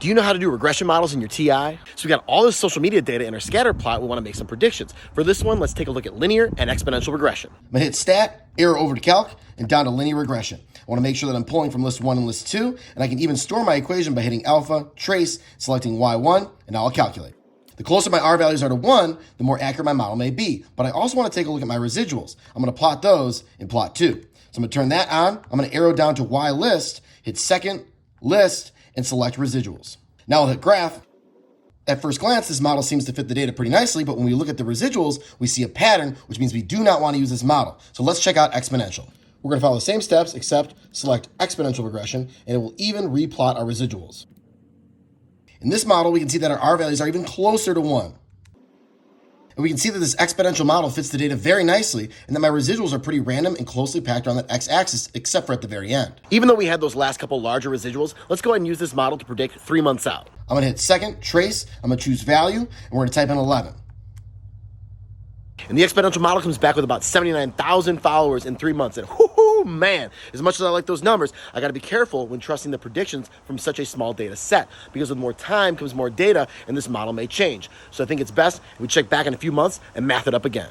Do you know how to do regression models in your TI? So we got all this social media data in our scatter plot. We want to make some predictions. For this one, let's take a look at linear and exponential regression. I'm going to hit stat, arrow over to calc, and down to linear regression. I want to make sure that I'm pulling from list 1 and list 2, and I can even store my equation by hitting alpha, trace, selecting y1, and now I'll calculate. The closer my R values are to 1, the more accurate my model may be. But I also want to take a look at my residuals. I'm going to plot those in plot 2. So I'm going to turn that on. I'm going to arrow down to Y list, hit second, list, and select residuals. Now I'll hit graph. At first glance, this model seems to fit the data pretty nicely, but when we look at the residuals, we see a pattern, which means we do not want to use this model. So let's check out exponential. We're going to follow the same steps, except select exponential regression, and it will even replot our residuals. In this model, we can see that our R values are even closer to 1. And we can see that this exponential model fits the data very nicely, and that my residuals are pretty random and closely packed around that x-axis, except for at the very end. Even though we had those last couple larger residuals, let's go ahead and use this model to predict 3 months out. I'm going to hit second, trace, I'm going to choose value, and we're going to type in 11. And the exponential model comes back with about 79,000 followers in 3 months. And whoo, man, as much as I like those numbers, I got to be careful when trusting the predictions from such a small data set, because with more time comes more data, and this model may change. So I think it's best if we check back in a few months and math it up again.